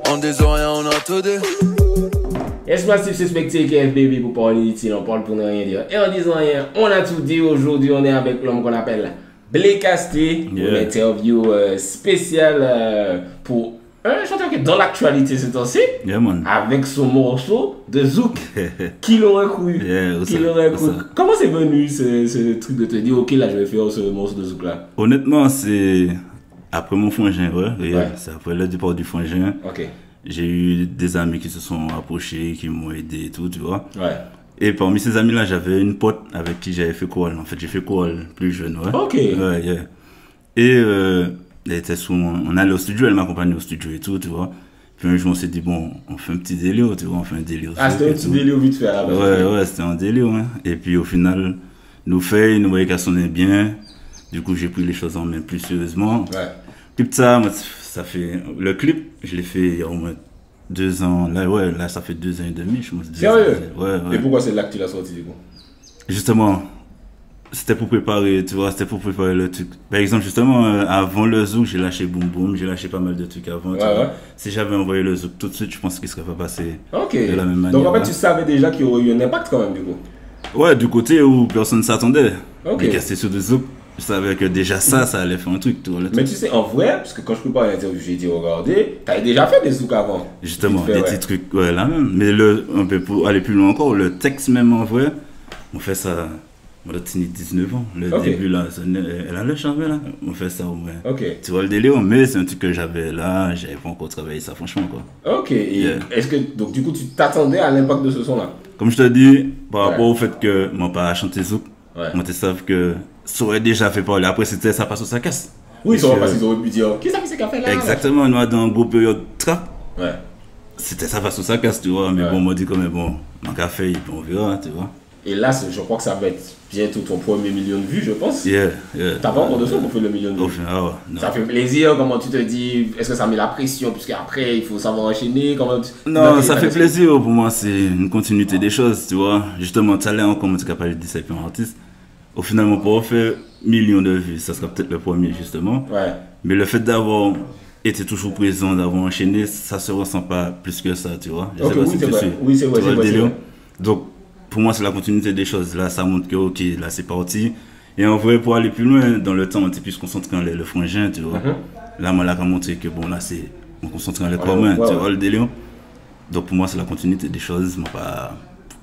On des oreilles, on a tout dit. Explosif suspecté KFBB pour parler inutile, on parle pour ne rien dire. Et en disant rien, on a tout dit. Aujourd'hui, on est avec l'homme qu'on appelle Blé Casté, pour une interview spéciale pour un chanteur qui est dans l'actualité ce temps-ci, avec son morceau de Zouk, qui l'aurait cru. Comment c'est venu ce truc de te dire, ok, là je vais faire ce morceau de Zouk là? Honnêtement, c'est après mon frangin, c'est après le départ du frangin. J'ai eu des amis qui se sont approchés, qui m'ont aidé et tout, tu vois. Et parmi ces amis-là, j'avais une pote avec qui j'avais fait chorale. En fait, j'ai fait chorale plus jeune, Et elle était on allait au studio, elle m'accompagnait au studio et tout, tu vois. Puis un jour, on s'est dit, bon, on fait un petit délire, tu vois, on fait un délire. Ah, c'était un petit délire vite fait à la base. Ouais, c'était un délire, hein. Et puis au final, nous voyons qu'elle sonnait bien. Du coup, j'ai pris les choses en main plus sérieusement. Puis ça, ça fait le clip, je l'ai fait il y a au moins 2 ans. Là, ça fait 2 ans et demi, je pense. Sérieux? Et pourquoi c'est là que tu l'as sorti du coup? Justement, c'était pour préparer, tu vois, c'était pour préparer le truc. Par exemple, justement, avant le Zouk, j'ai lâché Boom Boom, j'ai lâché pas mal de trucs avant. Tu vois. Si j'avais envoyé le Zouk tout de suite, je pense qu'il serait pas passé de la même manière. Donc en fait, tu savais déjà qu'il y aurait eu un impact quand même du coup? Ouais, du côté où personne ne s'attendait. Mais casté sur le Zouk. Je savais que déjà ça allait faire un truc. Mais tu sais, en vrai, parce que quand je prépare l'interview, j'ai dit, regardez, t'avais déjà fait des zouks avant. Justement, des petits trucs, là même. Mais un peu pour aller plus loin encore, le texte même en vrai, on fait ça, on a 19 ans. Le début là, elle a le charme là, on fait ça au moins. Tu vois le délire, mais c'est un truc que j'avais là, j'avais pas encore travaillé ça franchement quoi. Et est-ce que, donc du coup, tu t'attendais à l'impact de ce son là? Comme je te dis, par rapport au fait que mon père a chanté zouk, moi tu sais que ça aurait déjà fait parler. Après, c'était ça passe ou ça casse. Oui, ça passe, ils auraient pu dire qui ça qui s'est fait là? Exactement, nous, dans une grosse période trap. C'était ça passe ou ça casse, tu vois. Mais bon, on m'a dit quand même, bon, mon café, on verra, tu vois. Et là, je crois que ça va être bientôt ton premier million de vues, je pense. T'as pas encore de son pour faire le million de vues? Ça fait plaisir, comment tu te dis? Est-ce que ça met la pression? Puisqu'après, il faut savoir enchaîner. Non, ça fait plaisir pour moi, c'est une continuité des choses, tu vois. Justement, tu allais en comment tu es capable de dire ça avec un artiste. Au final, mon pour faire millions de vues, ça sera peut-être le premier justement. Mais le fait d'avoir été toujours présent, d'avoir enchaîné, ça se ressent pas plus que ça, tu vois. Oui, c'est vrai. Donc, pour moi, c'est la continuité des choses. Là, ça montre que, ok, là, c'est parti. Et en vrai, pour aller plus loin, dans le temps, on était plus concentré dans le frangin, tu vois. Là, moi, là, on a montré que, bon, là, c'est on concentré dans le commun, tu vois, le délire. Donc, pour moi, c'est la continuité des choses.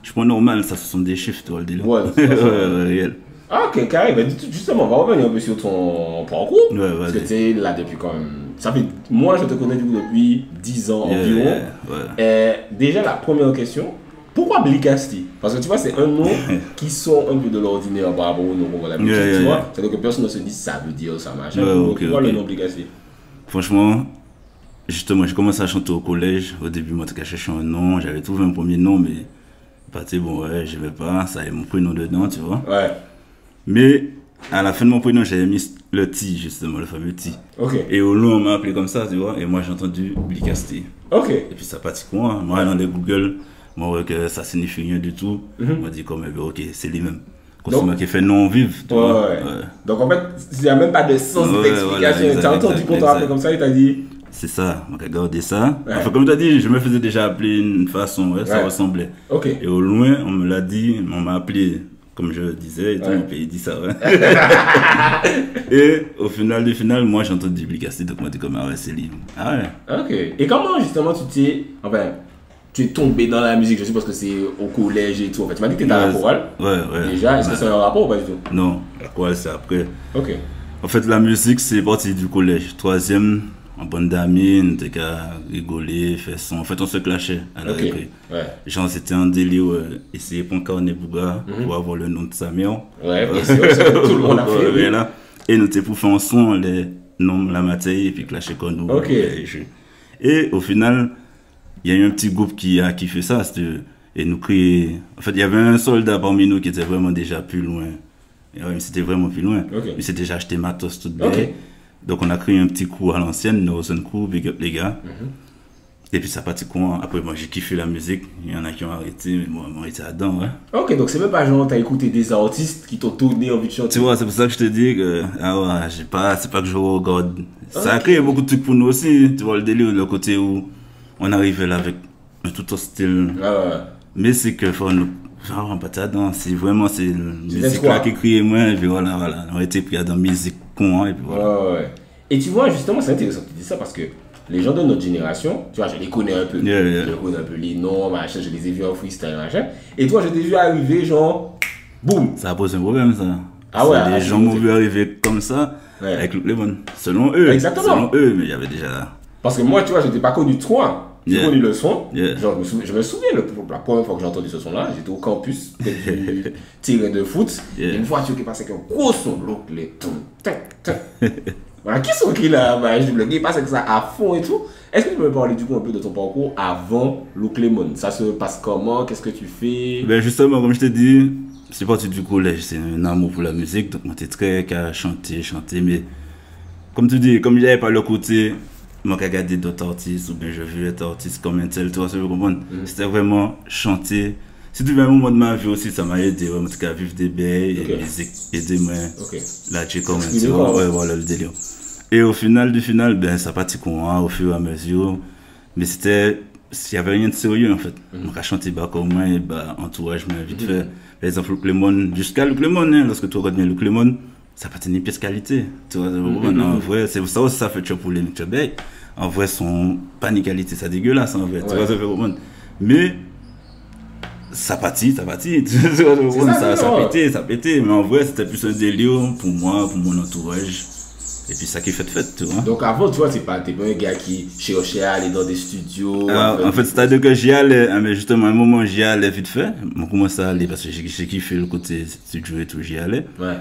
Je pense normal, ça, ce sont des chiffres, tu vois, le délire. Réel. Ah, ok, carré. Ben, justement, on va revenir un peu sur ton parcours. Parce que tu es là depuis quand même. Ça fait, moi, je te connais du coup depuis 10 ans environ. Déjà, la première question, pourquoi Blé Casté? Parce que tu vois, c'est un nom qui sort un peu de l'ordinaire par rapport au nom qu'on va l'habitude, tu vois. C'est-à-dire que personne ne se dit ça veut dire ça, machin. Pourquoi le nom Blé Casté? Franchement, justement, j'ai commencé à chanter au collège. Au début, moi, je cherchais un nom. J'avais trouvé un premier nom, mais bon, je vais pas. Ça avait mon prénom dedans, tu vois. Mais à la fin de mon prénom, j'avais mis le T, justement, le fameux T. Et au long, on m'a appelé comme ça, tu vois. Et moi, j'ai entendu Blé Casté. Et puis ça partit pour moi. Moi, dans les Google, moi, ouais, que ça signifie rien du tout. On m'a dit, comme, ok, c'est lui-même. C'est moi qui fait non vive, tu vois. Donc en fait, il n'y a même pas de sens d'explication. Tu as entendu qu'on t'a appelé comme ça, il t'a dit. C'est ça, on a gardé ça. Enfin, comme tu as dit, je me faisais déjà appeler d'une façon, ça ressemblait. Et au loin, on me l'a dit, on m'a appelé. Comme je disais, et tout mon pays dit ça, Et au final, moi j'ai entendu Blé Casté, donc moi j'étais comme, c'est lui. Et comment justement tu es tombé dans la musique? Je suppose que c'est au collège et tout. En fait, tu m'as dit que tu étais dans la chorale. Déjà, est-ce que c'est un rapport ou pas du tout? Non, la chorale c'est après. En fait, la musique c'est parti du collège. 3e, en bande d'amis, on était qu'à rigoler, faire son. En fait, on se clashait à la récré. Genre, c'était un délire, essayer pour carnet Bouga, pour avoir le nom de sa mère. Bien sûr, tout le monde a fait. Et nous étions pour faire un son, les noms, la matière, et puis clasher comme nous. Et au final, il y a eu un petit groupe qui a kiffé ça, et nous créer. En fait, il y avait un soldat parmi nous qui était vraiment déjà plus loin. C'était vraiment plus loin. Il s'était déjà acheté matos tout bien. Donc on a créé un petit crew à l'ancienne, Northern Crew, big up les gars. Et puis ça partit quoi. Après, moi, j'ai kiffé la musique. Il y en a qui ont arrêté, mais moi, j'ai été là-dedans. Ouais. Ok, donc c'est même pas genre, t'as écouté des artistes qui t'ont donné envie de chanter. Tu vois, c'est pour ça que je te dis que, ah ouais, c'est pas que je regarde. Ça a créé beaucoup de trucs pour nous aussi. Tu vois, le délire, le côté où on arrivait là avec un tout autre style. Ah ouais. Mais c'est que, faut nous, on pas là-dedans. C'est vraiment, c'est la musique là qui crie, moi, et puis voilà. On a été pris dans la musique con, et puis voilà. Ouais. Et tu vois, justement, c'est intéressant que tu dis ça parce que les gens de notre génération, tu vois, je les connais un peu. Yeah. Je connais un peu les noms, machin, je les ai vus en freestyle, machin. Et toi, je t'ai vu arriver, genre, boum. Ça pose un problème, ça. Ah ouais. Les gens m'ont vu arriver comme ça, avec Luc Lemon. Selon eux. Exactement. Selon eux, mais il y avait déjà. Parce que moi, tu vois, je n'étais pas connu toi. J'ai connu le son. Yeah. Genre, je me souviens, la première fois que j'ai entendu ce son-là, j'étais au campus, du terrain de foot. Yeah. Une voiture qui passait avec un gros son, l'autre, les voilà, qui sont qui là, il passe avec ça à fond et tout. Est-ce que tu peux me parler du coup un peu de ton parcours avant Luc Lemon? Ça se passe comment? Qu'est-ce que tu fais? Ben justement, comme je t'ai dit, c'est parti du collège, c'est un amour pour la musique, donc moi j'étais très qu'à chanter, mais comme tu dis, comme j'avais pas le côté, moi qu'à regarder d'autres artistes, ou bien je veux être artiste comme un tel, tu vois ce que je comprends? C'était vraiment chanter. Si tu veux un moment de ma vie aussi, ça m'a aidé, en tout cas, vivre des bails, et musique, aider moi, là j'ai comme un petit, ouais, voilà le délire. Et au final, ben, ça partit quoi, au fur et à mesure. Mais il y avait rien de sérieux en fait. On a chanté bas comme moi, et bah, entourage, mais vite fait. Par exemple, Luc Lemon, jusqu'à Luc Lemon, hein, lorsque tu regardes bien Luc Lemon, ça n'a pas une pièce qualité. Tu vois, en vrai, c'est ça aussi, ça fait pour les Mitchell. En vrai, son pas ni qualité, ça dégueulasse en vrai. Tu vois, ça fait comprendre. Mais, ça pâtit, ça pétait, mais en vrai, c'était plus un délire pour moi, pour mon entourage. Et puis ça qui fait, tu vois. Donc avant, tu vois, t'es pas un gars qui cherchait à aller dans des studios. En fait, c'est-à-dire que j'y allais, mais justement, à un moment, j'y allais vite fait. On commence à aller parce que j'ai kiffé le côté studio et tout, j'y allais. Ouais.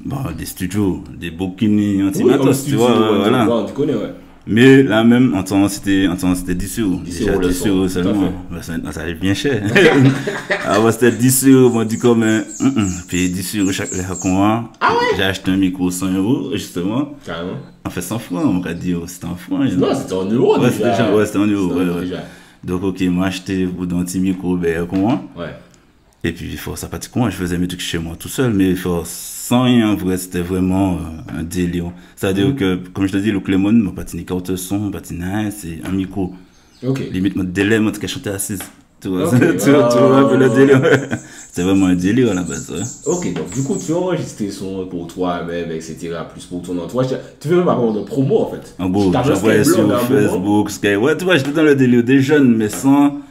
Bon, des studios, des bouquins anti-matos, tu vois, voilà. Tu connais, ouais. Mais là même, en temps, c'était 10 euros. 10 euros, 10 euros seulement. Ça arrive bien cher. Avant, c'était 10 euros. Moi, dit comme, payer 10 euros chaque mois. Ah ouais? J'ai acheté un micro 100 euros, justement. Carrément. En fait, 100 francs, on m'a dit, c'était en francs. Non, c'était en euros. Ouais, c'était en euros. Ouais. Donc, ok, moi, acheté pour un petit micro, ben, comment? Ouais. Et puis, ça partit comment? Je faisais mes trucs chez moi tout seul, mais sans rien, en vrai, c'était vraiment un délire. C'est-à-dire que, comme je te dis, le Clément, m'a pas tenu carte son, pas tenu c'est un micro. Ok. Limite, mon délai, moi, tu chanter assise. Tu vois, tu vois un peu le délire. C'est vraiment un délire à la base, ouais. Ok, donc du coup, tu enregistres tes sons pour toi-même, etc., plus pour ton entourage. Tu fais même avoir de promo, en fait. En gros, j'envoyais sur Facebook, Skype. Ouais, tu vois, j'étais dans le délire des jeunes, mais sans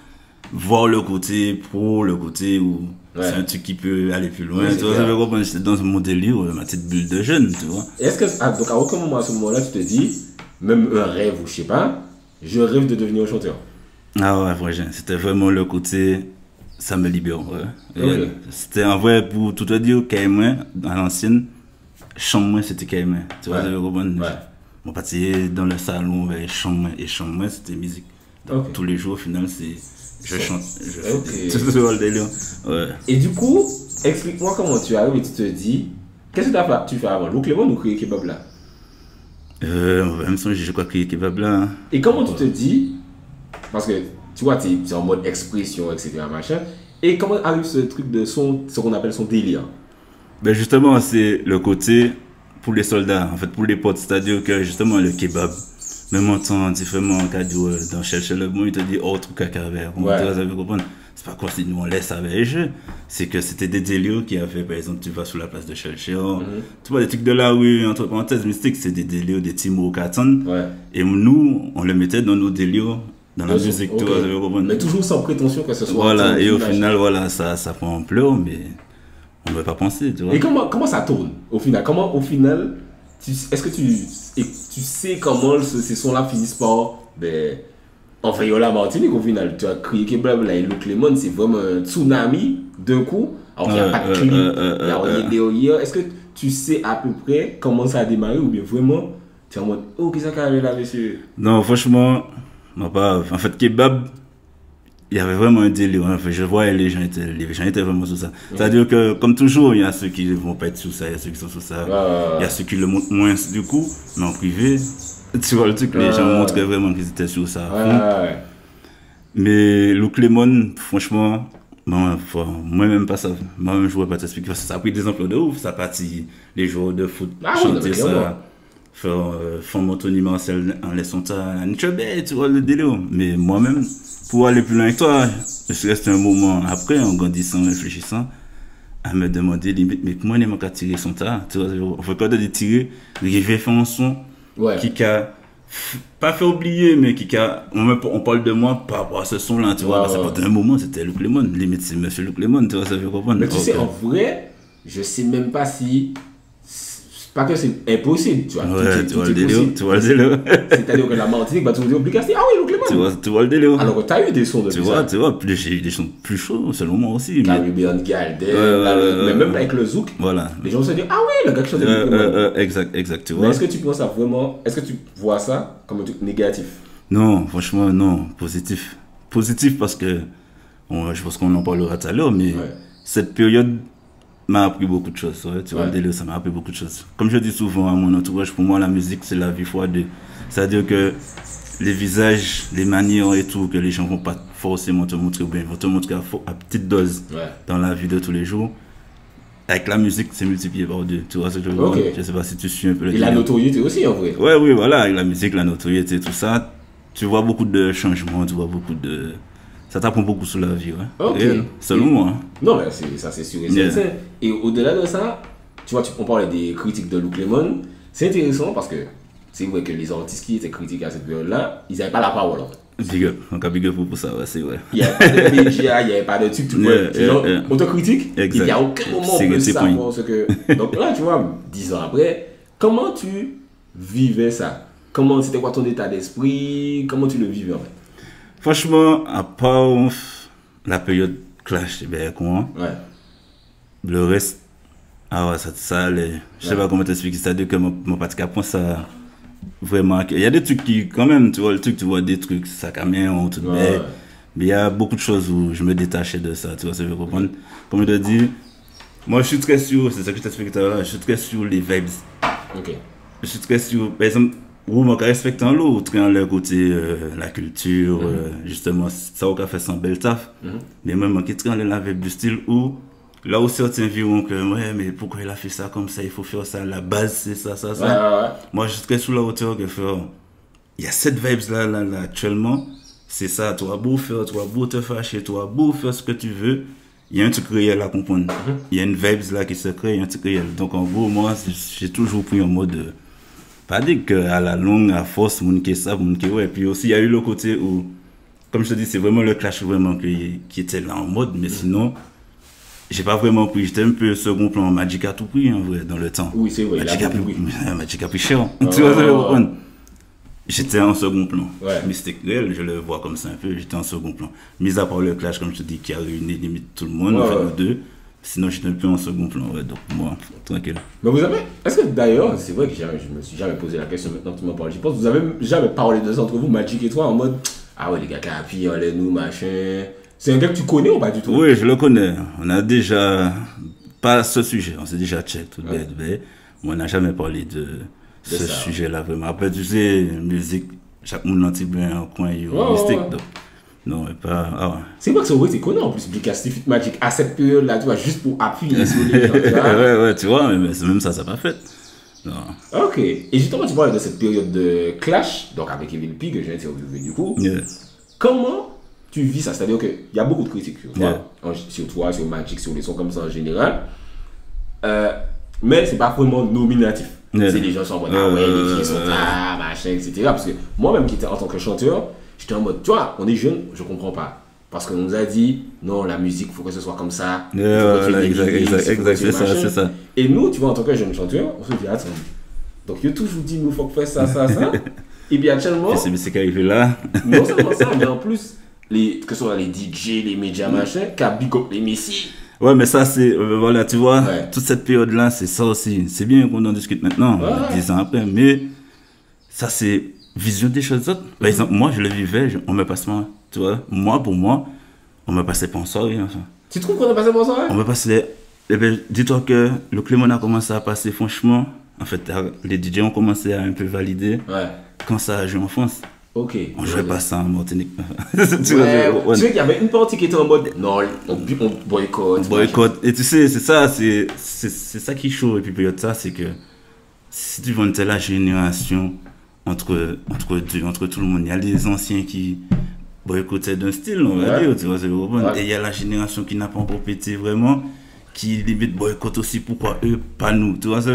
voir le côté pro, le côté où c'est un truc qui peut aller plus loin. Tu vois, ça veut comprendre, j'étais dans mon délire, ma petite bulle de jeune, tu vois. Est-ce que, donc à aucun moment à ce moment-là, tu te dis, même un rêve ou je sais pas, je rêve de devenir un chanteur? Ah ouais, vrai, c'était vraiment le côté, ça me libère, ouais. Okay. C'était en vrai, pour tout te dire, Caïman, dans l'ancienne, chambre, c'était Caïman. Tu vois, ça veut comprendre. Mon parti dans le salon, chambre, c'était musique. Donc tous les jours, au final, je chante, je fais tout le délire. Ouais. Et du coup, explique-moi comment tu arrives et tu te dis, qu'est-ce que tu fais avant, Luc Lemon ou Créer Kebab là? Même si je crois Créer Kebab là. Et comment tu te dis, parce que tu vois, tu es en mode expression, etc. machin, et comment arrive ce truc de ce qu'on appelle son délire? Ben justement, c'est le côté pour les soldats, en fait, pour les potes, c'est-à-dire que justement le kebab, même en temps différemment en cas dans chercher le mot, il te dit autre cacaver. C'est pas comme si nous on laisse avec les jeux. C'est que c'était des délires qui avaient, par exemple, tu vas sur la place de Chercher. Tu vois, des trucs de la rue, entre parenthèses, mystiques, c'est des délires, des petits mots qu'attendent. Et nous, on le mettait dans nos délires, dans la musique. Tu vois, mais toujours sans prétention que ce soit. Voilà, et au final, voilà, ça prend ampleur, mais on ne veut pas penser, tu vois. Et comment ça tourne, au final? Comment, au final, est-ce que tu sais comment ces sons-là finissent par, enfin, la Martinique, au final, tu as crié Kebab là et Luc Lemon, c'est vraiment un tsunami d'un coup. Alors qu'il n'y a pas de clip, il y a rien derrière. Est-ce que tu sais à peu près comment ça a démarré ou bien vraiment, tu es en mode, oh, qu'est-ce que ça a là, monsieur? Non, franchement, en fait, Kebab, il y avait vraiment un délire. En fait, je voyais les gens étaient vraiment sur ça. C'est-à-dire que, comme toujours, il y a ceux qui ne vont pas être sur ça, il y a ceux qui sont sur ça. Il y a ceux qui le montrent moins du coup, mais en privé. Tu vois le truc, les gens montraient vraiment qu'ils étaient sur ça. Mais Luke Lemon, franchement, moi-même pas ça. Moi-même, je ne pourrais pas t'expliquer. Parce que ça a pris des emplois de ouf. Ça a parti les joueurs de foot, chanter ça, faire mon Tony Marcel en laissant ça, tu vois le délire. Mais moi-même, pour aller plus loin avec toi, je reste un moment après, en grandissant, réfléchissant, à me demander limite, mais comment on a tiré son tas? Tu vois, on fait quoi de tirer, je vais faire un son qui a pas fait oublier, mais on parle de moi par rapport à ce son-là, tu vois. Parce que pendant un moment, c'était Luke Lemon, limite c'est Monsieur Luke Lemon, tu vois, ça veut comprendre. Mais tu sais, en vrai, je sais même pas si. Pas que c'est impossible, tu vois. Ouais, tu vois le délire. C'est-à-dire que la Martinique va toujours dire Luke Casté. Ah oui, Luke Lemon. Tu vois le délire. Alors que tu as eu des sons de tu vois, j'ai eu des sons plus chauds, selon moi aussi. Caribbean Galdem, mais même avec le zouk, les gens se disent ah oui, le gars qui chante Luke Lemon. Exact, tu vois. Mais est-ce que tu penses ça vraiment, est-ce que tu vois ça comme un truc négatif? Non, franchement, non, positif. Positif parce que, je pense qu'on en parlera tout à l'heure, mais cette période m'a appris beaucoup de choses, tu vois, le délire, ça m'a appris beaucoup de choses. Comme je dis souvent à mon entourage, pour moi, la musique, c'est la vie fois deux. C'est-à-dire que les visages, les manières et tout, que les gens vont pas forcément te montrer, ou bien ils vont te montrer à petite dose dans la vie de tous les jours. Avec la musique, c'est multiplié par deux, tu vois ce que je veux dire? Je sais pas si tu suis un peu le délire. Et la notoriété aussi, en vrai. Oui, voilà, avec la musique, la notoriété, tout ça, tu vois beaucoup de changements, tu vois beaucoup de... Ça t'apprend beaucoup sur la vie, selon moi. Non, mais ça c'est sûr et certain. Et au-delà de ça, tu vois, on parlait des critiques de Luke Lemon. C'est intéressant parce que c'est vrai que les artistes qui étaient critiqués à cette période-là, ils n'avaient pas la parole. Big up, on a big up pour ça, c'est vrai. Il n'y avait pas de médias, il n'y avait pas de trucs, tu vois. Autocritique, il n'y a aucun moment où on peut savoir ce que. Donc là, tu vois, 10 ans après, comment tu vivais ça? C'était quoi ton état d'esprit? Comment tu le vivais en fait? Franchement, à part la période clash, le reste, ça allait. Je sais pas comment t'expliquer, c'est-à-dire que mon parti apprend ça vraiment. Il y a des trucs qui, quand même, tu vois, le truc, tu vois des trucs, ça camion, tout mais il y a beaucoup de choses où je me détachais de ça, tu vois, ça veut comprendre. Comme je te dis, moi je suis très sûr, c'est ça que je t'explique tout à l'heure, je suis très sûr les vibes. Je suis très sûr, par exemple, où je respecte l'autre, le côté la culture, justement, ça a fait son bel taf. Mais même, qui traîne la vibe du style où, là où certains diront que, mais pourquoi il a fait ça comme ça, il faut faire ça, la base c'est ça. Moi, je suis très sous la hauteur que faire. Il y a cette vibes là, actuellement, c'est ça, tu as beau faire, tu as beau te fâcher, tu as beau faire ce que tu veux, il y a un truc réel à comprendre. Il y a une vibes là qui se crée, il y a un truc réel. Donc, en gros, moi, j'ai toujours pris en mode. Pas dire qu'à la longue, à force, mon qui ça, mon qui ouais. Puis aussi, il y a eu le côté où, comme je te dis, c'est vraiment le clash vraiment qui était là en mode, mais sinon, j'ai pas vraiment pris. J'étais un peu second plan. Magic a tout pris, en vrai, dans le temps. Oui, c'est vrai. Magic a pris cher. Tu vois, ça veut comprendre. J'étais en second plan. Mystique réel, je le vois comme ça un peu, j'étais en second plan. Mis à part le clash, comme je te dis, qui a réuni limite tout le monde, en fait, nous deux. Sinon, j'étais un peu en second plan, donc moi, tranquille. Mais vous avez. Est-ce que d'ailleurs, c'est vrai que je me suis jamais posé la question maintenant que tu m'en parles, j'y pense, vous avez jamais parlé de ça entre vous, Magic et toi, en mode ah ouais, les gars, Capi, nous, machin. C'est un gars que tu connais ou pas du tout? Oui, je le connais. On a déjà. Pas ce sujet, on s'est déjà check tout bête, mais on n'a jamais parlé de ce sujet-là vraiment. Après, tu sais, musique, chaque monde a un petit peu un coin humoristique, donc. Non, mais pas. C'est vrai que c'est connu en plus, Big Casty Fit Magic à cette période-là, tu vois, juste pour appuyer sur les gens. ouais, tu vois, mais même ça pas fait. Non. Ok. Et justement, tu parles de cette période de clash, donc avec Evil P, que j'ai interviewé du coup. Comment tu vis ça? C'est-à-dire qu'il y a beaucoup de critiques sur toi, sur Magic, sur les sons comme ça en général. Mais c'est pas vraiment nominatif. C'est les gens sont en mode, ah ouais, les filles sont là, machin, etc. Parce que moi-même, qui était en tant que chanteur, j'étais en mode, tu vois, on est jeune, je comprends pas. Parce qu'on nous a dit, non, la musique, il faut que ce soit comme ça. Exact, c'est ça. Et nous, tu vois, en tant que jeune chanteur, on se dit, attends. Donc, il a toujours dit, nous, il faut faire ça. Et bien, actuellement. Et c'est qui arrive là. Non seulement ça, mais en plus, que ce soit les DJ, les médias, machin, qu'à big up les messies. Ouais, mais ça, c'est. Voilà, tu vois, toute cette période-là, c'est ça aussi. C'est bien qu'on en discute maintenant, 10 ans après, mais ça, c'est. Vision des choses autres. Par exemple, moi, je le vivais, on me passe moi, tu vois. Pour moi, on me passait pas en soirée. Enfin. Tu trouves qu'on a passé pas en soirée? On me passait. Eh bien, dis-toi que le Clément a commencé à passer, franchement. En fait, les DJ ont commencé à un peu valider quand ça a joué en France. Ok. On jouait pas ça en Martinique. Tu sais qu'il y avait une partie qui était en mode non, on boycotte. Boycott. Et tu sais, c'est ça, c'est ça qui est chaud. Et puis, période ça, c'est que si tu vois une telle génération entre tout le monde, il y a les anciens qui boycottaient d'un style, on va dire, tu vois, c'est le et il y a la génération qui n'a pas encore pété vraiment, qui limite boycotte aussi, pourquoi eux, pas nous, tu vois, c'est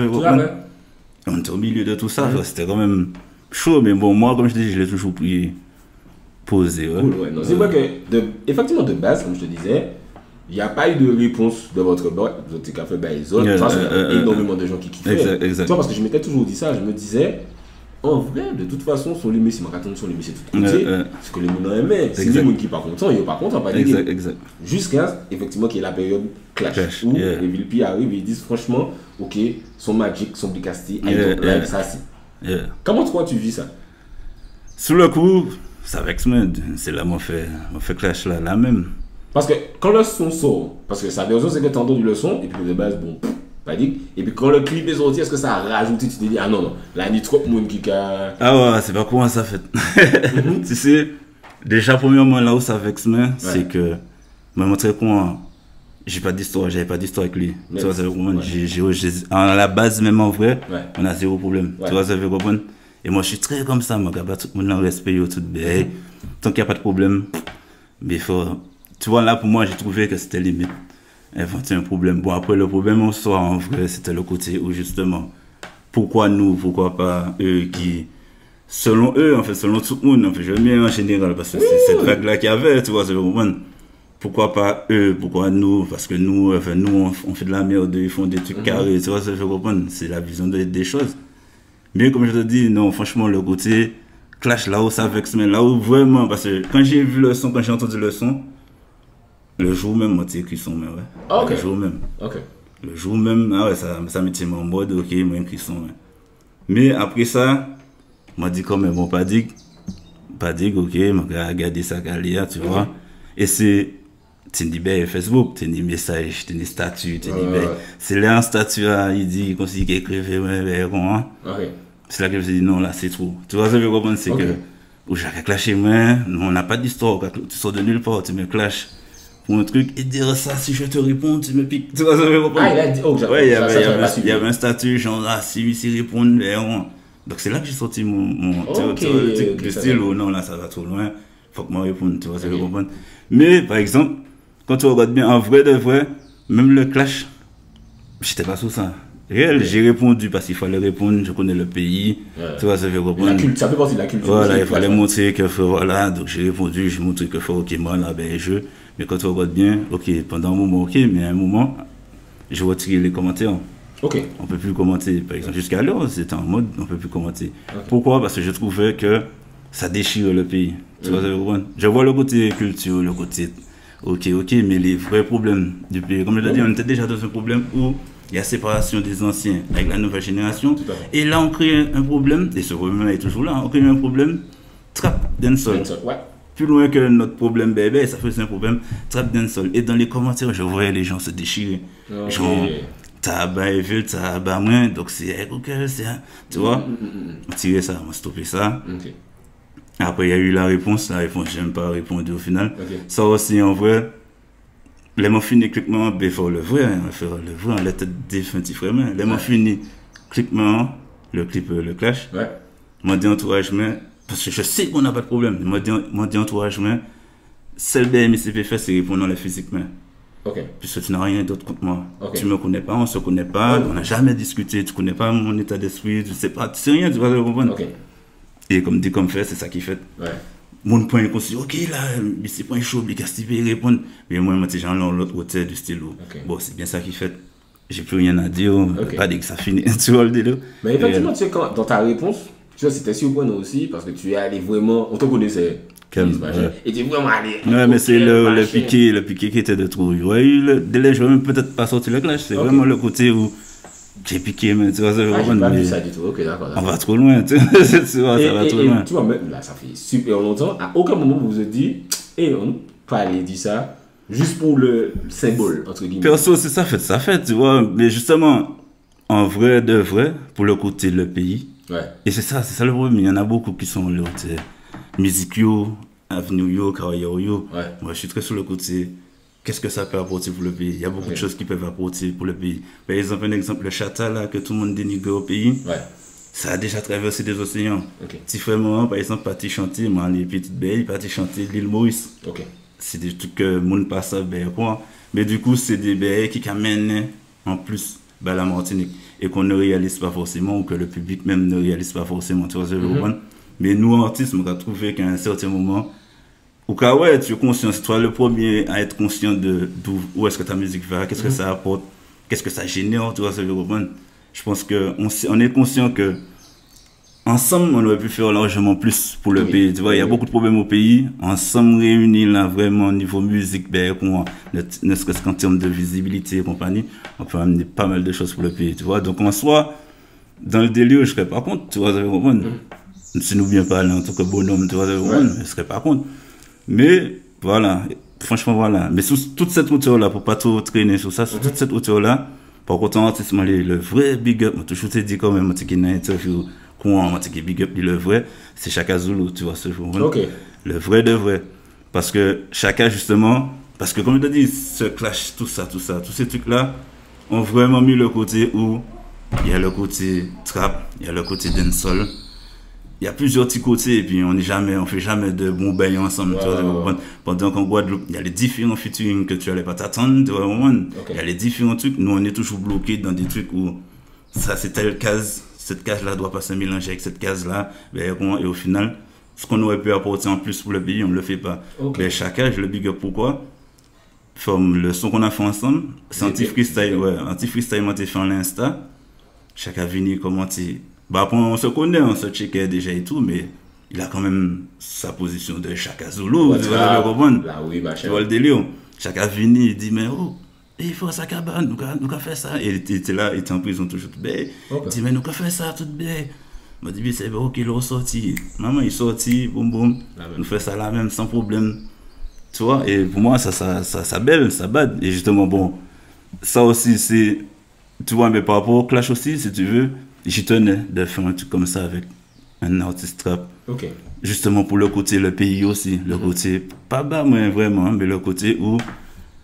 on était au milieu de tout ça, c'était quand même chaud, mais bon, moi, comme je te dis, je l'ai toujours pris posé. Cool, non, c'est vrai que, effectivement, de base, comme je te disais, il n'y a pas eu de réponse de votre bord, vous avez fait les autres, il y a énormément de gens qui kiffaient. Exact. Tu vois, parce que je m'étais toujours dit ça, je me disais, en vrai, de toute façon, sur les messieurs, sur les messieurs tout côté, ce que les gens aimaient, c'est les gens qui sont pas contents, ils sont pas contents, pas exact. Jusqu'à, effectivement, qu'il y ait la période clash, où les Villepis arrivent et ils disent, franchement, ok, son Magic, son Blicasti, live, ça, c'est. Comment toi, tu vis ça? Sous le coup, ça vexe, c'est là, moi, fait clash là même. Parce que quand le son sort, parce que ça veut dire c'est que tu as entendu le son, et puis de base, bon, pas dit. Et puis quand le clip est sorti, est-ce que ça a rajouté, tu te dis, ah non, là, il y a trop de monde qui a. Ah ouais, c'est pas comment ça fait. Tu sais, déjà, premièrement, là où ça vexe, c'est que, me montrer comment, j'avais pas d'histoire avec lui. Tu vois, ça veut comprendre. À la base, même en vrai, on a zéro problème. Tu vois, ça veut comprendre. Et moi, je suis très comme ça, moi, tout le monde en respect, tout bien. Tant qu'il n'y a pas de problème, mais il faut. Tu vois, là, pour moi, j'ai trouvé que c'était limite. Inventer un problème. Bon, après, le problème en soi, en vrai, c'était le côté où, justement, pourquoi nous, pourquoi pas eux qui, selon eux, en fait, selon tout le monde, en fait, je veux bien en général, parce que c'est cette vague-là qu'il y avait, tu vois, c'est vraiment. Pourquoi pas eux, pourquoi nous, parce que nous, enfin, nous, on fait de la merde, ils font des trucs carrés, tu vois, ça je comprends, c'est la vision des choses. Mais comme je te dis, non, franchement, le côté clash, là où ça vexe, mais là où vraiment, parce que quand j'ai vu le son, quand j'ai entendu le son, le jour même, moi, tu sais, cuisson, mais ouais. Ah, ok. Le jour même. Ok. Le jour même, ah ouais, ça me tient en mode, ok, moi, un cuisson, ouais. Mais après ça, moi, dit comme, bon, pas dit, ok, m'a regardé ça, tu vois. Et c'est des belles Facebook, des messages, des statuts, c'est là un statut, il dit, comme si il écrivait, c'est là que je me suis dit, non, là, c'est trop. Tu vois, ça veut comprendre, c'est que, où j'ai clashé, moi, on n'a pas d'histoire, tu sors de nulle part, tu me clashes pour un truc, et dire ça, si je te réponds, tu me piques. Tu vois, ça veut comprendre. Ah, il a dit, ouais, il y avait un statut, genre, là, si il répond, donc c'est là que j'ai sorti mon style, où non, là, ça va trop loin, faut que moi réponde, tu vois, ça veut comprendre. Mais, par exemple, quand tu regardes bien, en vrai de vrai, même le clash, j'étais pas sur ça. Réel, j'ai répondu parce qu'il fallait répondre, je connais le pays, tu vois, ça veut comprendre. Ça fait partie de la culture. Voilà, il fallait montrer que, voilà, donc j'ai répondu, j'ai montré que, ok, moi, là, ben, mais quand tu regardes bien, ok, pendant un moment, ok, mais à un moment, je retire les commentaires. Ok. On peut plus commenter, par exemple, jusqu'à l'heure, c'était en mode, on peut plus commenter. Pourquoi? Parce que je trouvais que ça déchire le pays. Tu vois, ça veut comprendre. Je vois le côté culture, le côté, ok, mais les vrais problèmes du pays, comme je l'ai dit, on était déjà dans un problème où il y a séparation des anciens avec la nouvelle génération. Et là, on crée un problème, et ce problème est toujours là, on crée un problème, trap dancehall. Plus loin que notre problème bébé, ça fait un problème, trap dancehall. Et dans les commentaires, je voyais les gens se déchirer. Genre, t'as bas et vu, t'as bas moins, donc c'est, tu vois, on tirait ça, on stoppait ça. Après, il y a eu la réponse, j'aime pas répondre au final. Ça aussi, en vrai, les mots finis, cliquement, il faut le vrai, on l'a tête définitive vraiment. Les mots finis, cliquement, le clip, le clash. Moi, dit entouragement, parce que je sais qu'on n'a pas de problème. Moi, dit entouragement, celle des MCP fait, c'est répondre dans physiquement. Puisque tu n'as rien d'autre contre moi. Tu me connais pas, on se connaît pas, on n'a jamais discuté, tu connais pas mon état d'esprit, tu sais pas, tu sais rien, tu vas le comprendre. Et comme dit comme fait, c'est ça qui fait. Mon point est conçu, ok là, mais c'est pas chaud, mais qu'est-ce qu'il répondre. Mais moi, j'ai genre l'autre côté du style. Bon, c'est bien ça qui fait. J'ai plus rien à dire, pas dire que ça finit. Tu vois le délire. Mais effectivement, tu sais, quand, dans ta réponse, tu vois, c'était surprenant aussi, parce que tu es allé vraiment, on te connaissait. Et tu es vraiment allé. Ouais, mais c'est le piqué qui était de trop. Ouais, délai, je vais même peut-être pas sortir le clash, c'est vraiment le côté où j'ai piqué, mais tu vois, ça j'ai pas vu ça du tout, ok, d'accord. On va trop loin, tu vois, ça va trop loin. Tu vois, même là, ça fait super longtemps, à aucun moment vous vous êtes dit, on peut aller dire ça, juste pour le symbole, entre guillemets. Perso, c'est ça fait, tu vois, mais justement, en vrai de vrai, pour le côté le pays, et c'est ça le problème, il y en a beaucoup qui sont là, il musique, avenue, carrière. Moi, je suis très sur le côté. Qu'est-ce que ça peut apporter pour le pays? Il y a beaucoup de choses qui peuvent apporter pour le pays. Par exemple, le Chata, là, que tout le monde dénigre au pays, ça a déjà traversé des océans. Si vraiment, par exemple, parti chanter, les petites belles, parti chanter l'île Maurice. C'est des trucs que le monde passe à quoi. Mais du coup, c'est des baies qui amènent en plus la Martinique et qu'on ne réalise pas forcément ou que le public même ne réalise pas forcément. Tu vois ce que je veux dire? Mais nous, artistes, on a trouvé qu'à un certain moment, au cas où tu es conscient, c'est toi le premier à être conscient de où est-ce que ta musique va, qu'est-ce que ça apporte, qu'est-ce que ça génère, tu vois ce que je veux dire? Je pense qu'on est conscient que ensemble, on aurait pu faire largement plus pour le pays. Tu vois, il y a beaucoup de problèmes au pays. Ensemble, réunis là, vraiment, au niveau musique, ne serait-ce qu'en termes de visibilité et compagnie, on peut amener pas mal de choses pour le pays. Tu vois, donc en soi, dans le délire, je serais pas contre. Tu vois, si nous bien parler en tant que bonhomme, tu vois, je serais pas contre. Mais voilà, franchement, voilà. Mais sous toute cette hauteur-là, pour pas trop traîner sur ça, sous toute cette hauteur-là, par contre, le vrai big up, toujours te dit quand même, qui n'a interview. Big up le vrai, c'est Chaka Zulu, tu vois ce jour. Le vrai de vrai. Parce que Chaka, justement, parce que comme je te dis, ce clash, tout ça, tous ces trucs-là, ont vraiment mis le côté où il y a le côté trap, il y a le côté dancehall, il y a plusieurs petits côtés, et puis on fait jamais de bons bains ensemble. Tu vois, pendant qu'en Guadeloupe, il y a les différents featuring que tu n'allais pas t'attendre, tu vois, il y a les différents trucs, nous on est toujours bloqués dans des trucs où ça c'est telle case. Cette case-là doit pas se mélanger avec cette case-là. Et au final, ce qu'on aurait pu apporter en plus pour le pays, on ne le fait pas. Mais Chaka, je le big up pourquoi? Le son qu'on a fait ensemble, c'est anti-freestyle, anti-freestyle, on a fait en l'Insta. Chaka venu commenter. On se connaît, on se checkait déjà et tout, mais il a quand même sa position de Chaka Zulu. Tu vois le délire. Chaka venu, il dit, mais il faut ça cabane, nous avons fait ça. Et il était là, il était en prison toujours tout bête. Il dit, mais nous avons fait ça tout bête. Il m'a dit, c'est ok, il est sorti. Maman, il est sorti, boum boum. Nous faisons ça là même sans problème. Tu vois, et pour moi, ça belle, ça bad. Et justement, bon, ça aussi, c'est. Tu vois, mais par rapport au clash aussi, si tu veux, j'y tenais de faire un truc comme ça avec un artiste rap. Justement pour le côté, le pays aussi. Le côté, pas bas, mais vraiment, mais le côté où.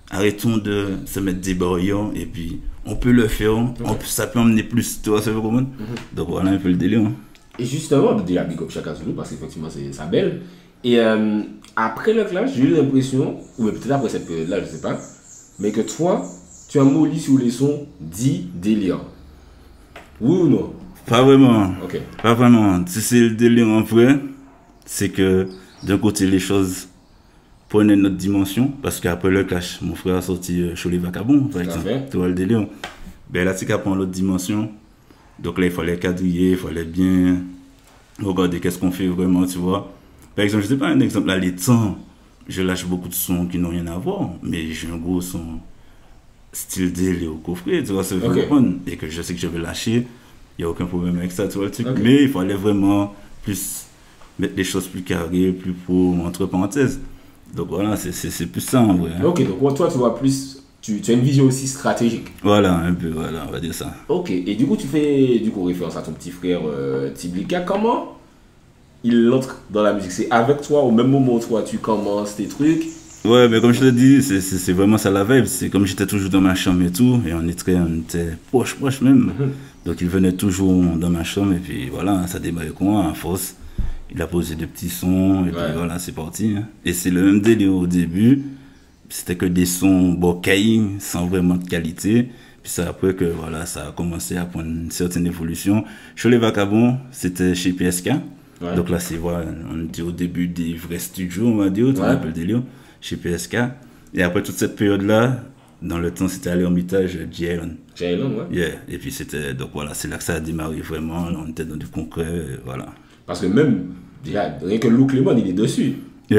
Arrêtons de se mettre des barrières et puis on peut le faire, ça peut emmener plus, tu vois, ça veut comment. Donc voilà un peu le délire. Et justement, déjà big up Chaka Zulu parce qu'effectivement c'est ça belle. Et après le clash, j'ai eu l'impression, ou peut-être après cette période-là, je sais pas, mais que toi, tu as molli sur les sons dits délire. Oui ou non? Pas vraiment. Pas vraiment. Si c'est le délire en vrai, c'est que d'un côté les choses prenaient notre dimension, parce qu'après le clash, mon frère a sorti Cholet Vacabon, par exemple. Tu vois le délire. Ben là, c'est qu'à prendre l'autre dimension. Donc là, il fallait quadriller, il fallait bien regarder qu'est-ce qu'on fait vraiment, tu vois. Par exemple, je sais pas un exemple, là, les temps, je lâche beaucoup de sons qui n'ont rien à voir, mais j'ai un gros son style délire au coffret, tu vois, c'est et que je sais que je vais lâcher, il n'y a aucun problème avec ça, tu vois le truc. Mais il fallait vraiment plus mettre les choses plus carrées, plus pour, entre parenthèses. Donc voilà, c'est plus ça en vrai. Donc toi tu vois plus, tu as une vision aussi stratégique. Voilà, un peu, voilà, on va dire ça. Et du coup tu fais référence à ton petit frère Tiblika. Comment il entre dans la musique? C'est avec toi au même moment où toi tu commences tes trucs? Ouais, mais comme je te dis, c'est vraiment ça la vibe. C'est comme j'étais toujours dans ma chambre et tout, et on était proche même. Donc il venait toujours dans ma chambre et puis voilà, ça démarrait avec moi à force. Il a posé des petits sons, et puis voilà, c'est parti. Et c'est le même délire au début. C'était que des sons bocailles, sans vraiment de qualité. Puis c'est après que voilà, ça a commencé à prendre une certaine évolution. Cholet Vacabon, c'était chez PSK. Donc là, c'est voilà, on était au début des vrais studios, on va dire, tu vois un peu le délire, chez PSK. Et après toute cette période-là, dans le temps, c'était à l'Ermitage J-Island. Et puis c'était, donc voilà, c'est là que ça a démarré vraiment. On était dans du concret, voilà. Parce que même, déjà, rien que Lou Clément, il est dessus. Tu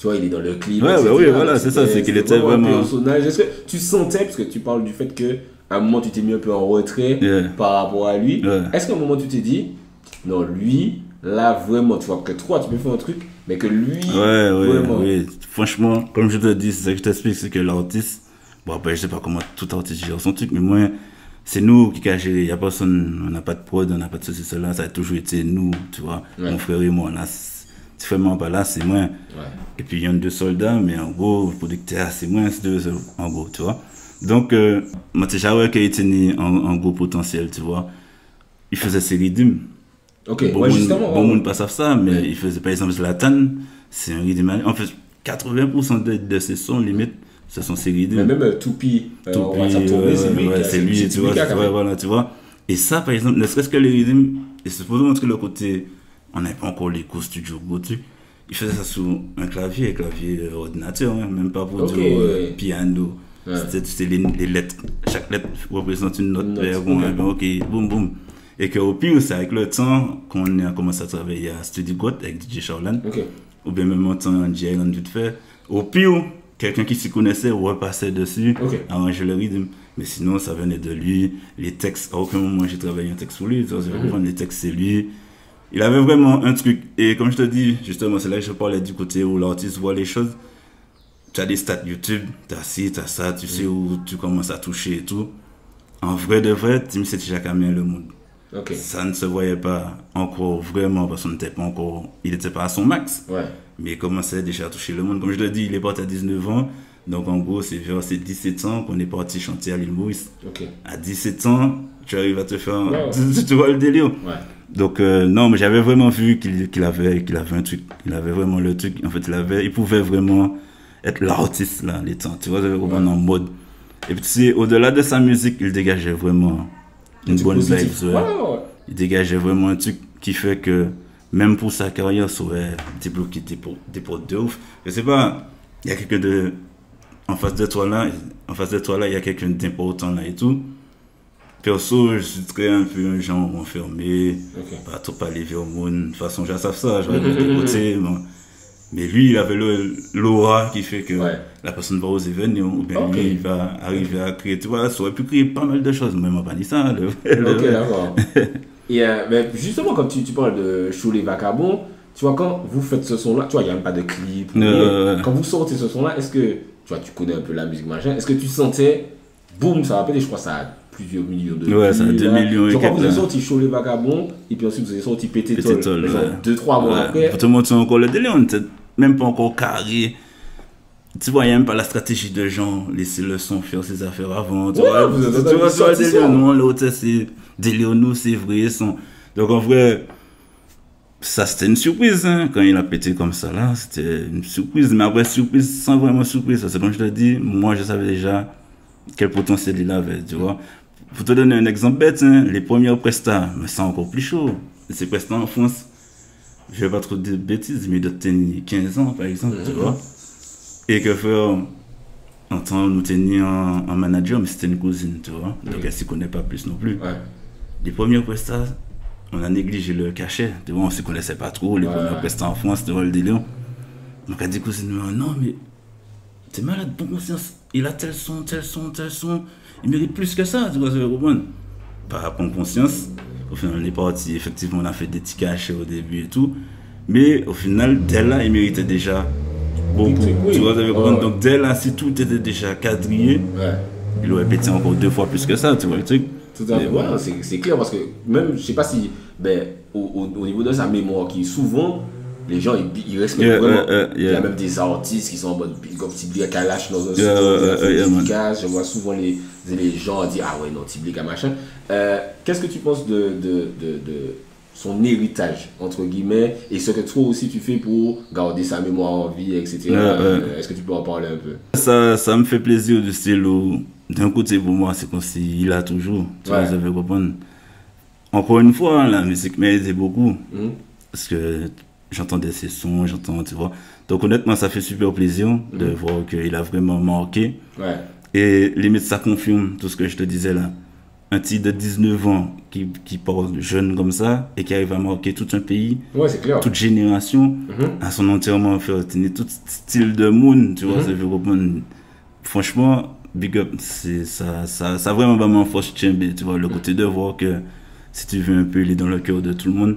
vois, il est dans le clip. Oui, voilà, c'est ça, c'est qu'il était vraiment. Un personnage. Est-ce que tu sentais, parce que tu parles du fait qu'à un moment, tu t'es mis un peu en retrait par rapport à lui. Est-ce qu'à un moment, tu t'es dit, non, lui, là, vraiment, tu vois, que toi, tu peux faire un truc, mais que lui. Vraiment... Oui. Franchement, comme je te dis, c'est ça que je t'explique, c'est que l'artiste, bon, après, je sais pas comment tout artiste gère son truc, mais moi, c'est nous qui cachons, il n'y a personne, on n'a pas de prod, on n'a pas de ceci, cela, ça a toujours été nous, tu vois, mon frère et moi, là, petit frère pas là, c'est moins. Ouais. Et puis il y a 2 soldats, mais en gros, le producteur, c'est moins, c'est 2 en gros, tu vois. Donc, moi, tu sais, qu'il était en gros potentiel, tu vois. Il faisait ses rythmes. Ok, ouais, justement. Bon, monde pas savent ça, mais il faisait par exemple Zlatan, c'est un rythme. En fait, 80% de ses sons, limite, ce sont ses rythmes. Mais même Toupi, c'est lui, tu vois. Voilà, tu vois. Et ça, par exemple, ne serait-ce que les rythmes, et c'est pour montrer le côté, on n'avait pas encore les cours studio, il faisait ça sur un clavier ordinateur, hein, même pas pour du piano. Ouais. C'était les lettres, chaque lettre représente une note. Ok, boum, boum. Et qu'au pire, c'est avec le temps qu'on a commencé à travailler à Studio Got avec DJ Charlan, ou bien même en temps en J.I.L.A. vite fait. Au pire, quelqu'un qui s'y connaissait repassait dessus, arrangeait le rythme. Mais sinon, ça venait de lui. Les textes, à aucun moment j'ai travaillé un texte pour lui. Les textes, c'est lui. Il avait vraiment un truc. Et comme je te dis, justement, c'est là que je parlais du côté où l'artiste voit les choses. Tu as des stats YouTube, tu as ci, tu as ça, tu sais où tu commences à toucher et tout. En vrai de vrai, Tim, c'était déjà quand même le monde. Ça ne se voyait pas encore vraiment parce qu'on n'était pas encore. Il n'était pas à son max. Ouais. Mais il commençait déjà à toucher le monde. Comme je le dis, il est parti à 19 ans. Donc en gros, c'est vers ses 17 ans qu'on est parti chanter à l'île Maurice. À 17 ans, tu arrives à te faire. Tu vois le délire. Ouais. Donc non, mais j'avais vraiment vu qu'il avait un truc. Il avait vraiment le truc. En fait, il pouvait vraiment être l'artiste là, les temps. Tu vois, vraiment en mode. Et puis tu sais, au-delà de sa musique, il dégageait vraiment une bonne vibe. Il dégageait vraiment un truc qui fait que même pour sa carrière, ça aurait débloqué des portes de ouf. Je sais pas, il y a quelqu'un en face de toi là, il y a quelqu'un d'important là et tout. Perso, je suis très un peu un genre enfermé, pas trop parler vers le monde. De toute façon, je sais ça, je vais de côté. Mais lui, il avait l'aura qui fait que la personne va oser venir, ou bien lui, il va arriver à créer. Tu vois, ça aurait pu créer pas mal de choses, mais il m'a pas dit ça. D'accord. Et mais justement, quand tu parles de Chou les Vagabonds, tu vois, quand vous faites ce son-là, tu vois, il n'y a même pas de clip. Quand vous sortez ce son-là, est-ce que, tu vois, tu connais un peu la musique machin, est-ce que tu sentais, boum, ça va péter, je crois que ça a plusieurs millions de vues. Ouais, ça a 2 millions et quelques. Quand vous avez sorti Chou les Vagabonds, et puis ensuite vous avez sorti Pété Tol, 2-3 mois après. Pour te montrer encore le délai, on n'était même pas encore carré. Tu vois, il n'y a même pas la stratégie de gens, laisser le son faire ses affaires avant. Tu vois, le délire, non, l'autre, c'est délire, nous, c'est vrai. Donc en vrai, ça c'était une surprise, hein, quand il a pété comme ça là, c'était une surprise. Mais après, surprise sans vraiment surprise, c'est comme je te dis, moi je savais déjà quel potentiel il avait, tu vois. Pour te donner un exemple bête, hein, les premières prestats, mais c'est encore plus chaud. Ces prestats en France, je vais pas trop dire de bêtises, mais de tenir 15 ans par exemple, tu vois. Et que faire, en temps nous tenir en manager, mais c'était une cousine, tu vois. Donc elle s'y connaît pas plus non plus. Les premières prestats, on a négligé le cachet, tu vois, on se connaissait pas trop, les premières prestats en France, tu vois le délire. Donc elle dit cousine, non mais t'es malade, bon conscience, il a tel son, il mérite plus que ça, tu vois, c'est comprendre. Par bon conscience, au final on est parti, effectivement on a fait des petits cachets au début et tout, mais au final dès là il méritait déjà beaucoup, tu vois, donc dès là si tout était déjà quadrillé, il aurait pété encore 2 fois plus que ça, tu vois le truc. Tout à fait, c'est clair parce que même, je sais pas si, au niveau de sa mémoire, qui souvent, les gens ils respectent vraiment. Il y a même des artistes qui sont en mode, comme Tiblica Kalash dans un studio, je vois souvent les gens dire ah ouais non Tiblica machin. Qu'est-ce que tu penses de son héritage entre guillemets et ce que toi aussi tu fais pour garder sa mémoire en vie, etc. Est-ce que tu peux en parler un peu? Ça me fait plaisir du style où d'un côté pour moi c'est comme s'il a toujours, tu vois, vous avez compris. Encore une fois, la musique m'a aidé beaucoup parce que j'entendais ses sons, tu vois. Donc honnêtement, ça fait super plaisir de voir qu'il a vraiment marqué. Et limite, ça confirme tout ce que je te disais là. Un type de 19 ans qui parle jeune comme ça et qui arrive à marquer tout un pays, toute génération, à son entièrement faire tenir tout style de monde, tu vois. Franchement, big up, ça vraiment force chamber, tu vois, le côté de voir que si tu veux un peu, il est dans le cœur de tout le monde.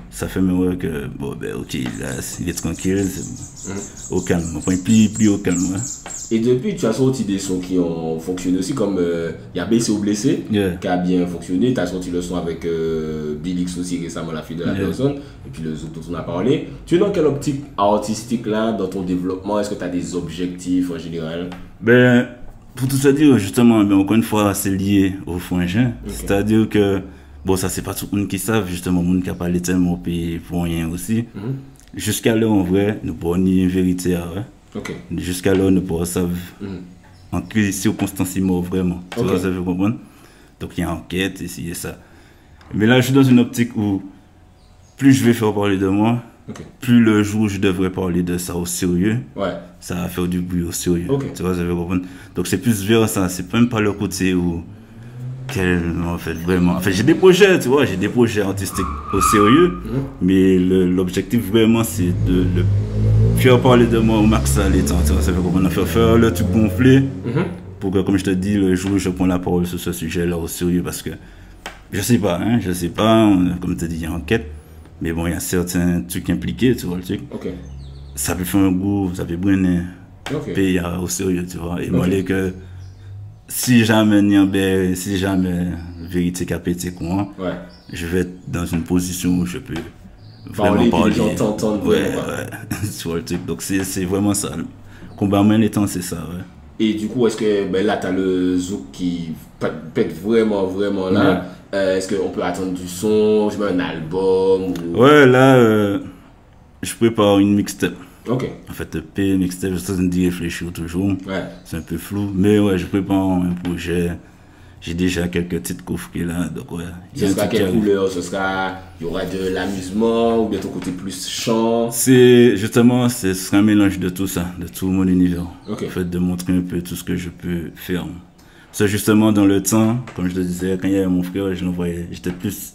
Ça fait me que, bon, ben, ok, là, il est tranquille, au calme. Enfin, plus au calme, ouais. Et depuis, tu as sorti des sons qui ont fonctionné aussi, comme il y a Blessé ou Blessé, qui a bien fonctionné. Tu as sorti le son avec Bilix aussi récemment, la fille de la personne, et puis le son dont on a parlé. Tu es dans quelle optique artistique là, dans ton développement? Est-ce que tu as des objectifs en général? Ben, pour tout ça dire, justement, ben, encore une fois, c'est lié au frangin. C'est-à-dire que, bon, ça, c'est pas tout le monde qui savent, justement, le monde qui a parlé tellement au pays pour rien aussi. Jusqu'à là, en vrai, nous pourrons nier une vérité, ouais. Jusqu'à là, nous pourrons savoir en quelles circonstances il mort vraiment. Tu vois, ça veut comprendre. Donc, il y a enquête, ici et ça. Mais là, je suis dans une optique où plus je vais faire parler de moi, plus le jour où je devrais parler de ça au sérieux, ça va faire du bruit au sérieux. Tu vois, ça veut comprendre. Donc, c'est plus vers ça. C'est même pas le côté où en fait, vraiment. En fait, j'ai des projets, tu vois, j'ai des projets artistiques au sérieux, mais l'objectif vraiment, c'est de faire parler de moi au max à l'état. Ça veut comprendre. Faire le truc gonflé pour que, comme je te dis, le jour où je prends la parole sur ce sujet-là au sérieux, parce que je sais pas, comme tu dis, il y a enquête, mais bon, il y a certains trucs impliqués, tu vois, le truc. Ça peut faire un goût, ça peut brûler, payer au sérieux, tu vois. Et moi, que si jamais vérité qu'a pété quoi, je vais être dans une position où je peux vraiment parler. Les gens t'entendent. Sur le truc. Donc c'est vraiment ça. Combat main les temps, c'est ça. Et du coup, est-ce que là, tu as le zouk qui pète vraiment là? Est-ce qu'on peut attendre du son, je mets un album ou... Ouais, là, je prépare une mixtape. En fait, EP, mixtape, je suis en train d'y réfléchir toujours. C'est un peu flou, mais ouais, je prépare un projet. J'ai déjà quelques petites coffres là, donc ouais. Ce sera quelle couleur? Il y aura de l'amusement ou bien ton côté plus chant? Ce sera un mélange de tout ça, de tout mon univers. En fait, de montrer un peu tout ce que je peux faire. C'est justement dans le temps, comme je te disais, quand il y avait mon frère, je le voyais, j'étais plus,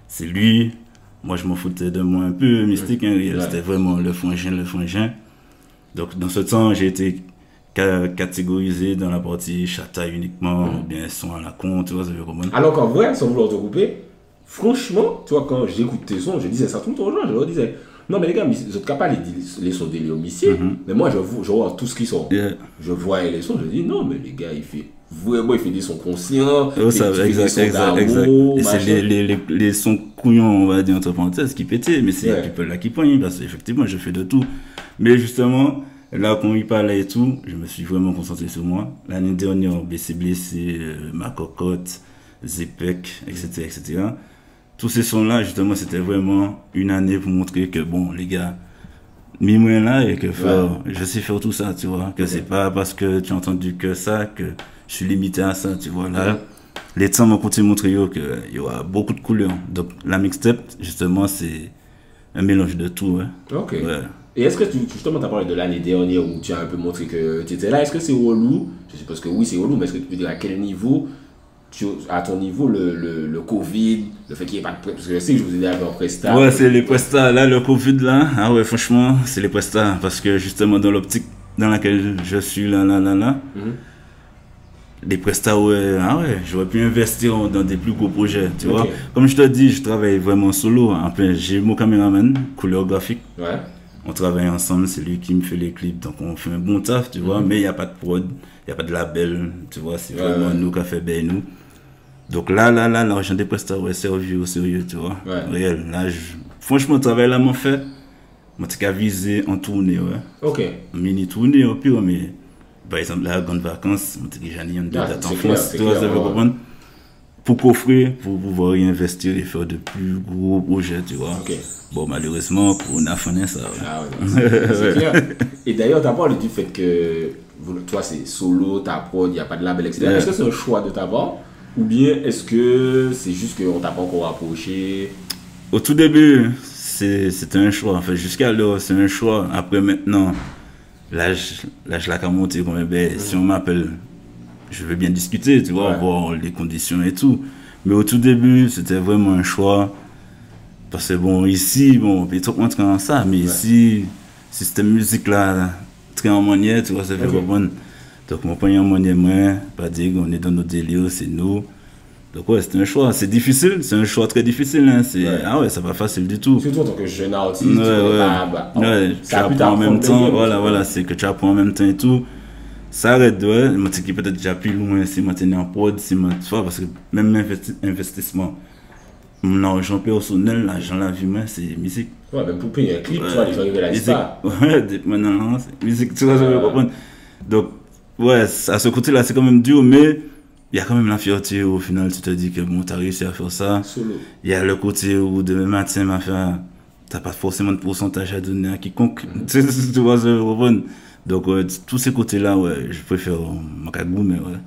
c'est lui. Moi, je m'en foutais de moi un peu mystique, c'était vraiment le frangin. Donc, dans ce temps, j'ai été catégorisé dans la partie chata uniquement, ou bien son à la con, tu vois, ça veut comprendre. Alors qu'en vrai, sans vouloir te couper, franchement, tu vois, quand j'écoute tes sons, je disais ça tout le temps aux gens, je leur disais, non mais les gars, vous êtes capables les sons des Léomiciers, mais moi, je vois tout ce qu'ils sont. Je vois les sons, je dis, non, mais les gars, il fait des sons conscients, exact. Et c'est les sons couillons, on va dire entre parenthèses, qui pétaient, mais c'est people là qui poignent, parce qu'effectivement, je fais de tout. Mais justement, là, quand il parlait et tout, je me suis vraiment concentré sur moi. L'année dernière, BC Blessé, Ma Cocotte, Zepec, etc. Tous ces sons-là, justement, c'était vraiment une année pour montrer que, bon, les gars, mis-moi là et que je sais faire tout ça, tu vois. Que c'est pas parce que tu as entendu que ça que je suis limité à ça, tu vois. Là, les temps m'ont continué de montrer qu'il y aura beaucoup de couleurs. Donc, la mixtape, justement, c'est un mélange de tout, Et est-ce que justement, tu as parlé de l'année dernière où tu as un peu montré que tu étais là. Est-ce que c'est relou? Je suppose que oui, c'est relou, mais est-ce que tu peux dire à quel niveau, à ton niveau, le Covid, le fait qu'il n'y ait pas de... Parce que je sais que je vous ai dit avec un prestat. Ouais, c'est les prestats. Là, le Covid, là, ah ouais, franchement, c'est les prestats. Parce que justement, dans l'optique dans laquelle je suis là, les prestats, j'aurais pu investir dans des plus gros projets, tu vois. Comme je te dis, je travaille vraiment solo. Enfin, j'ai mon caméraman, couleur graphique. On travaille ensemble, c'est lui qui me fait les clips, donc on fait un bon taf, tu vois, mais il n'y a pas de prod, il n'y a pas de label, tu vois, c'est vraiment nous qui fait bien nous. Donc là, l'argent des prestats, servi au sérieux, tu vois, réel. Là, franchement, le travail là, m'a fait, moi, tu as visé en tournée, mini tournée, au pire, mais par exemple, là, grande vacances, moi, tu as déjà une date en France, tu vois, ça veut comprendre. Pour coffrer, pour pouvoir réinvestir et faire de plus gros projets, tu vois. Bon, malheureusement, pour on a fini ça. C'est clair. Et d'ailleurs, tu as parlé du fait que toi, c'est solo, ta prod, il n'y a pas de label, etc. Est-ce que c'est un choix de ta part? Ou bien est-ce que c'est juste qu'on t'a pas encore approché? Au tout début, c'était un choix. En fait, jusqu'à là, c'est un choix. Après, maintenant, là, je l'ai monté comme si on m'appelle, je veux bien discuter, tu vois, voir les conditions et tout. Mais au tout début, c'était vraiment un choix. Parce que bon, ici, peut être moins dans ça, mais ici, système musique là, très en manière, tu vois, ça fait comprendre. Donc, mon point en manière, pas dire qu'on est dans nos délires, c'est nous. Donc ouais, c'est un choix, c'est difficile, c'est un choix très difficile, hein. Ah ouais, c'est pas facile du tout. Surtout en tant que jeune artiste, tu apprends en même temps, voilà, c'est que tu apprends en même temps et tout. Ça arrête, ouais, moi qui peut-être déjà plus loin, si moi t'es en prod, si moi, tu vois, parce que même l'investissement, mon argent personnel, l'argent la vie, moi, c'est musique. Ouais, même pour payer un clip, tu vois, les gens ils réalisent pas. Ouais, maintenant, c'est musique, tu vois, je veux comprendre. Donc, ouais, à ce côté-là, c'est quand même dur, mais il y a quand même la fierté au final, tu te dis que bon, tu as réussi à faire ça. Il y a le côté où demain matin, tu n'as pas forcément de pourcentage à donner à quiconque. Tu vois, je comprends. Donc, tous ces côtés-là, ouais, je préfère mon cagou, mais ouais.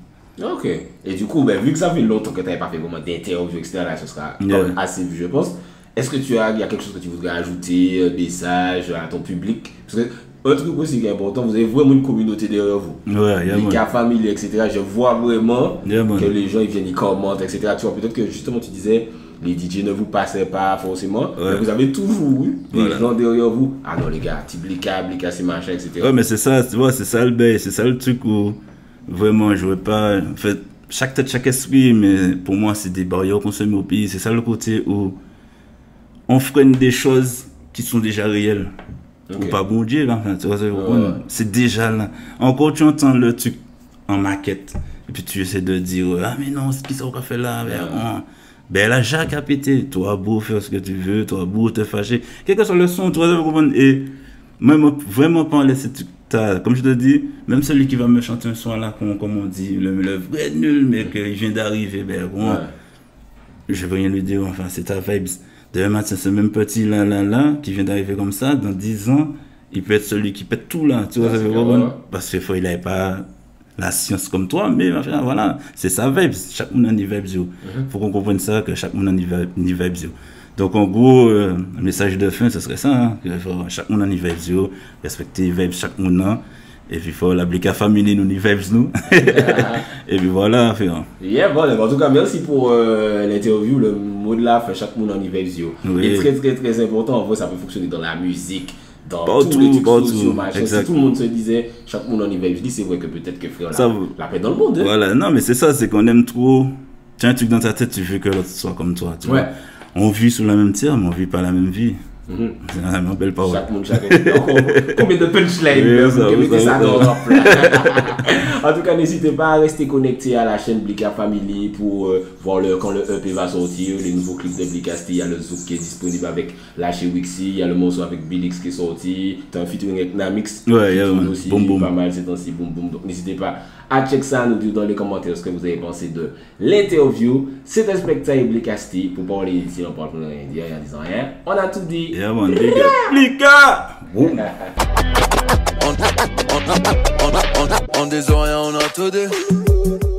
Ok. Et du coup, vu que ça fait longtemps que tu n'avais pas fait vraiment d'interview, etc., là, ce sera quand même assez vu, je pense. Est-ce que il y a quelque chose que tu voudrais ajouter, un message à ton public? Parce que un truc aussi qui est important, vous avez vraiment une communauté derrière vous. Ouais, les cas familiers, etc. Je vois vraiment que les gens ils viennent, ils commentent, etc. Tu vois, peut-être que justement tu disais, les DJ ne vous passaient pas forcément, mais vous avez toujours eu des gens derrière vous. Ah non, les gars, Blika, c'est machin, etc. Ouais, mais c'est ça, tu vois, c'est ça le bail, c'est ça le truc où vraiment je veux pas. En fait, chaque tête, chaque esprit, mais pour moi, c'est des barrières qu'on se met au pays. C'est ça le côté où on freine des choses qui sont déjà réelles. Ou pas bon Dieu, là, tu vois, c'est déjà là. Encore, tu entends le truc en maquette, et puis tu essaies de dire, ah, mais non, c'est qui ça qu'on fait là? Ben là, Jacques a pété. Toi, beau faire ce que tu veux, toi, beau te fâcher. Quel que soit le son, tu vas comprendre. Et même vraiment pas en laisser tout. Comme je te dis, même celui qui va me chanter un son là, comme on dit, le vrai nul, mais qu'il vient d'arriver, ben bon, je veux rien lui dire, enfin, c'est ta vibes. Demain matin, ce même petit là, qui vient d'arriver comme ça, dans 10 ans, il peut être celui qui pète tout là, tu vois, parce qu'il n'avait pas la science comme toi, mais enfin, voilà, c'est sa vibe, chaque monde a une vibe, faut qu'on comprenne ça, que chaque monde a une vibe, donc en gros, le message de fin, ce serait ça, hein, que chaque monde a une vibe, respecter les vibes chaque monde, et puis il faut l'appliquer à la famille, nous, les vibes, nous, et puis voilà, frère. Bon, en tout cas, merci pour l'interview, le mot de la fin, chaque monde a une vibe, et très, très, très important, en vrai, ça peut fonctionner dans la musique, dans tous les trucs sociaux, machin. Si tout le monde se disait, chaque monde en hiver, je dis, c'est vrai que peut-être que frère, la paix dans le monde. Hein. Voilà, non, mais c'est ça, c'est qu'on aime trop. Tu as un truc dans ta tête, tu veux que l'autre soit comme toi. Tu vois. On vit sous la même terre, mais on vit pas la même vie. C'est vraiment belle parole. Chaque monde, combien de punchlines En tout cas, n'hésitez pas à rester connecté à la chaîne Blika Family pour voir quand le EP va sortir, les nouveaux clips de Blikasti. Il y a le Zouk qui est disponible avec Lâché Wixi, il y a le morceau avec Bilix qui est sorti, tu as un featuring avec Namix. Ouais, il y a aussi pas mal ces temps-ci, boum boum. Donc n'hésitez pas à check ça, nous dire dans les commentaires ce que vous avez pensé de l'interview. C'était Spectre Blikasti pour parler ici, on parle de rien dire en disant rien. On a tout dit. Yeah, man, Blika! On des oreilles, on a tout dit.